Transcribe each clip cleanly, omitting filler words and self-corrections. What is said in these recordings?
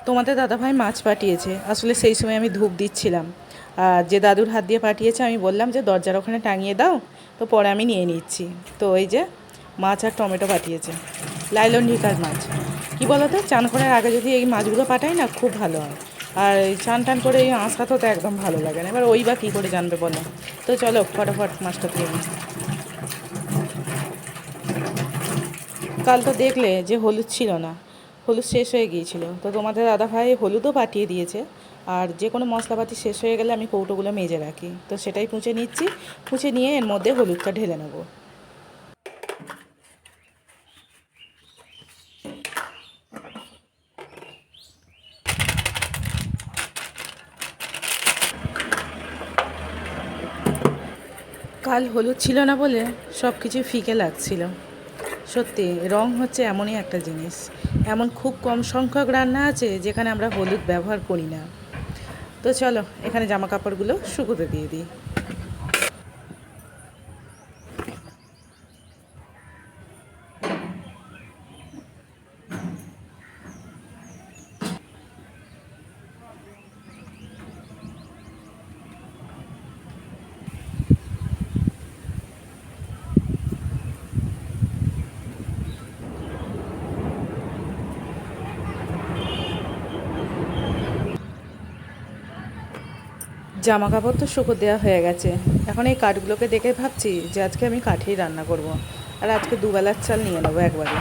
তোমাদের দাদাভাই মাছ পাঠিয়েছে, আসলে সেই সময় আমি ধূপ দিচ্ছিলাম। আর যে দাদুর হাত দিয়ে পাঠিয়েছে আমি বললাম যে দরজার ওখানে টাঙিয়ে দাও, তো পরে আমি নিয়ে নিচ্ছি। তো এই যে মাছ আর টমেটো পাঠিয়েছে, লাইলন ঢিকার মাছ। কি বলো তো, চান করার আগে যদি এই মাছগুলো পাঠাই না খুব ভালো হয়। আর এই চান টান করে এই আঁশ তো একদম ভালো লাগে না, এবার ওই বা কী করে জানবে বলো। তো চলো ফটাফট মাছটা দিয়ে নিই। কাল তো দেখলে যে হলুদ ছিল না, হলুদ শেষ হয়ে গিয়েছিল, তো তোমাদের দাদাভাই হলুদও পাঠিয়ে দিয়েছে। আর যে কোনো মশলাপাতি শেষ হয়ে গেলে আমি কৌটোগুলো মেজে রাখি, তো সেটাই পুঁছে নিচ্ছি। পুঁছে নিয়ে এর মধ্যে হলুদটা ঢেলে নেবো। কাল হলুদ ছিল না বলে সব কিছু ফিকে লাগছিল। সত্যি রং হচ্ছে এমনই একটা জিনিস, এমন খুব কম সংখ্যক রান্না আছে যেখানে আমরা হলুদ ব্যবহার করি না। তো চলো এখানে জামা কাপড়গুলো শুকোতে দিয়ে দিই। জামা কাপড় তো শুকো দেওয়া হয়ে গেছে। এখন এই কাঠগুলোকে দেখে ভাবছি যে আজকে আমি কাঠেই রান্না করব। আর আজকে দুবেলার চাল নিয়ে নেবো একবারে,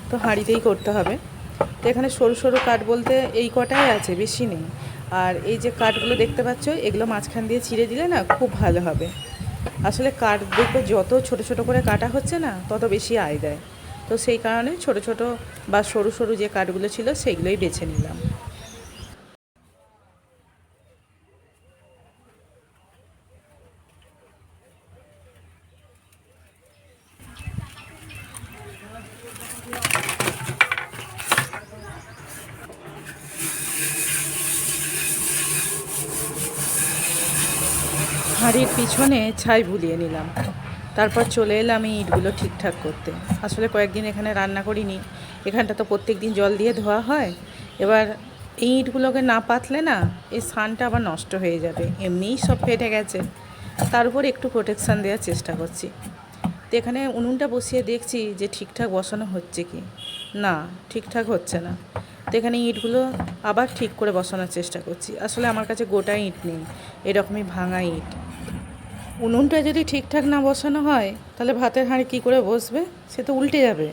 তো হাঁড়িতেই করতে হবে। তো এখানে সরু সরু কাঠ বলতে এই কটাই আছে, বেশি নেই। আর এই যে কাঠগুলো দেখতে পাচ্ছ, এগুলো মাঝখান দিয়ে চিড়ে দিলে না খুব ভালো হবে। আসলে কাঠ দেখবে যত ছোট ছোট করে কাটা হচ্ছে না তত বেশি আয় দেয়। তো সেই কারণে ছোট ছোট বা সরু সরু যে কাঠগুলো ছিল সেইগুলোই বেছে নিলাম। হাঁড়ির পিছনে ছাই বুলিয়ে নিলাম, তারপর চলে এলাম এই ইটগুলো ঠিকঠাক করতে। আসলে কয়েকদিন এখানে রান্না করিনি, এখানটা তো প্রত্যেক দিন জল দিয়ে ধোয়া হয়। এবার এই ইটগুলোকে না পাতলে না এই সানটা আবার নষ্ট হয়ে যাবে, এমনিই সব ফেটে গেছে, তার উপর একটু প্রোটেকশান দেওয়ার চেষ্টা করছি। তো এখানে উনুনটা বসিয়ে দেখছি যে ঠিকঠাক বসানো হচ্ছে কি না, ঠিকঠাক হচ্ছে না। তো এখানে ইটগুলো আবার ঠিক করে বসানোর চেষ্টা করছি। আসলে আমার কাছে গোটা ইট নেই, এরকমই ভাঙা ইট। উনুনটা যদি ঠিকঠাক না বসানো হয় তাহলে ভাতের হাঁড়ি কী করে বসবে, সে তো উল্টে যাবে।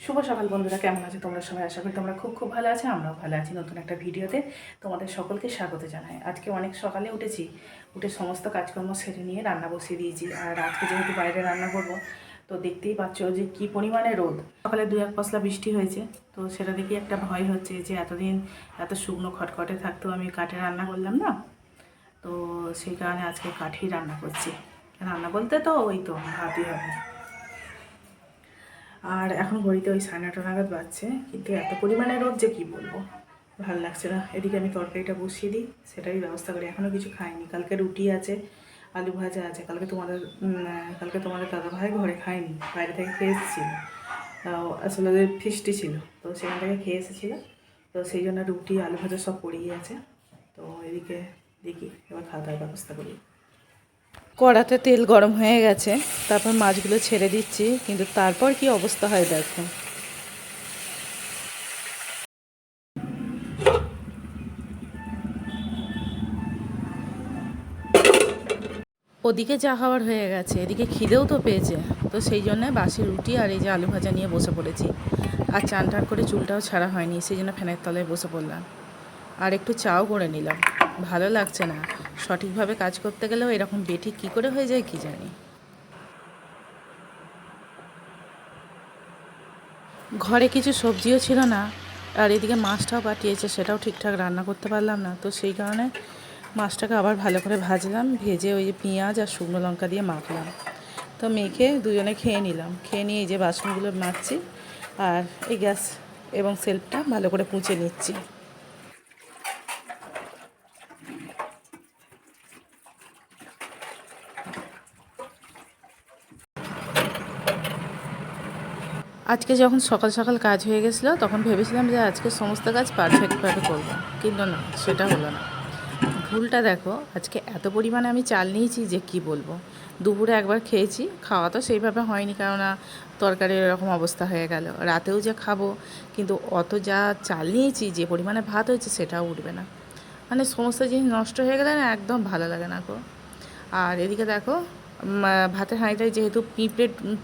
শুভ সকাল বন্ধুরা, কেমন আছে তোমরা সবাই? আশা করি তোমরা খুব খুব ভালো আছো, আমরাও ভালো আছি। নতুন একটা ভিডিওতে তোমাদের সকলকে স্বাগত জানাই। আজকে অনেক সকালে উঠেছি, উঠে সমস্ত কাজকর্ম সেরে নিয়ে রান্না বসিয়ে দিয়েছি। আর আজকে যেহেতু বাইরে রান্না করব, তো দেখতেই পাচ্ছ যে কী পরিমাণে রোদ। সকালে 2-1 পশলা বৃষ্টি হয়েছে, তো সেটা দেখে একটা ভয় হচ্ছে যে এতদিন এত শুকনো খটখটে থাকতেও আমি কাঠে রান্না করলাম না। তো সেই কারণে আজকে কাঠেই রান্না করছি। রান্না বলতে তো ওই তো ভাতই হবে। আর এখন ঘড়িতে ওই 9:30 নাগাদ বাজছে, কিন্তু এত পরিমাণে রোদ যে কী বলবো, ভালো লাগছে না। এদিকে আমি তরকারিটা বসিয়ে দিই, সেটাই ব্যবস্থা করি। এখনও কিছু খাইনি, কালকে রুটি আছে, আলু ভাজা আছে। কালকে তোমাদের দাদাভাই ঘরে খায়নি, বাইরে থেকে খেয়ে এসেছিলো। আসলে ওদের ফিস্টি ছিল, তো সেখান থেকে খেয়ে এসেছিলো। তো সেই জন্য রুটি আলু ভাজা সব পড়েই আছে। তো এদিকে দেখি এবার খাওয়া দাওয়ার ব্যবস্থা করি। কড়াতে তেল গরম হয়ে গেছে, তারপর মাছগুলো ছেড়ে দিচ্ছি, কিন্তু তারপর কি অবস্থা হয় দেখো। ওদিকে চা খাবার হয়ে গেছে, এদিকে খিদেও তো পেয়েছে। তো সেই জন্যে বাসি রুটি আর এই যে আলু ভাজা নিয়ে বসে পড়েছি। আর চান টান করে চুলটাও ছাড়া হয়নি, সেই জন্য ফ্যানের তলায় বসে পড়লাম। আর একটু চাও করে নিলাম। ভালো লাগছে না, সঠিকভাবে কাজ করতে গেলেও এরকম বেঠিক কী করে হয়ে যায় কী জানি। ঘরে কিছু সবজিও ছিল না, আর এদিকে মাছটাও পাঠিয়েছে, সেটাও ঠিকঠাক রান্না করতে পারলাম না। তো সেই কারণে মাছটাকে আবার ভালো করে ভাজলাম, ভেজে ওই যে পেঁয়াজ আর শুকনো লঙ্কা দিয়ে মাখলাম। তো মেখে দুজনে খেয়ে নিলাম। খেয়ে নিয়ে এই যে বাসনগুলো মাজছি আর এই গ্যাস এবং সেলফটা ভালো করে পুঁছে নিচ্ছি। আজকে যখন সকাল সকাল কাজ হয়ে গেছিলো তখন ভেবেছিলাম যে আজকে সমস্ত কাজ পারফেক্টভাবে করবো, কিন্তু না, সেটা হলো না। ভুলটা দেখো, আজকে এত পরিমাণে আমি চাল নিয়েছি যে কি বলবো। দুপুরে একবার খেয়েছি, খাওয়া তো সেইভাবে হয়নি, কেননা তরকারির এরকম অবস্থা হয়ে গেল। রাতেও যে খাবো, কিন্তু অত যা চাল নিয়েছি, যে পরিমাণে ভাত হয়েছে সেটাও উঠবে না। মানে সমস্ত জিনিস নষ্ট হয়ে গেলে না, একদম ভালো লাগে না গো। আর এদিকে দেখো, ভাতের হাঁড়িটায় যেহেতু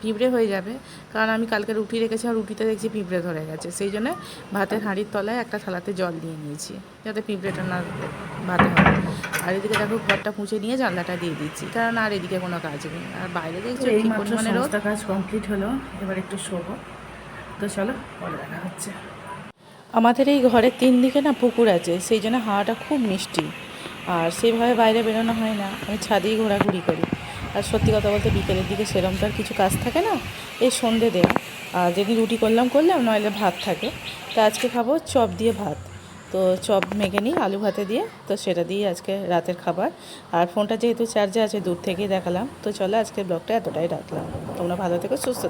পিঁপড়ে হয়ে যাবে, কারণ আমি কালকে রুটি রেখেছি আর রুটিতে দেখছি পিঁপড়ে ধরে গেছে, সেই জন্য ভাতের হাঁড়ির তলায় একটা থালাতে জল দিয়ে নিয়েছি, যাতে পিঁপড়েটা না ভাতে হয়। আর এদিকে দেখো, ঘরটা মুছে নিয়ে জানলাটা দিয়ে দিচ্ছি, কারণ আর এদিকে কোনো কাজ নেই। আর বাইরে দেখছো কি পরিমাণে রোদ। কাজ কমপ্লিট হলো, এবার একটু শোবো। তো চলো, পরে দেখা হচ্ছে। আমাদের এই ঘরের 3 দিকে না পুকুর আছে, সেই জন্য হাওয়াটা খুব মিষ্টি। আর সেইভাবে বাইরে বেরোনো হয় না, আমি ছাদেই ঘোরাঘুরি করি। আর সত্যি কথা বলতে বিকেলের দিকে সেরকম তো আর কিছু কাজ থাকে না, এই সন্ধে দেওয়া। আর যেদিন রুটি করলাম, নইলে ভাত থাকে। তো আজকে খাবো চপ দিয়ে ভাত। তো চপ মেখে নিই আলু ভাতে দিয়ে, তো সেটা দিয়ে আজকে রাতের খাবার। আর ফোনটা যেহেতু চার্জে আছে, দূর থেকেই দেখালাম। তো চলো, আজকের ব্লগটা এতটাই রাখলাম। তোমরা ভালো থেকো, সুস্থ থেকো।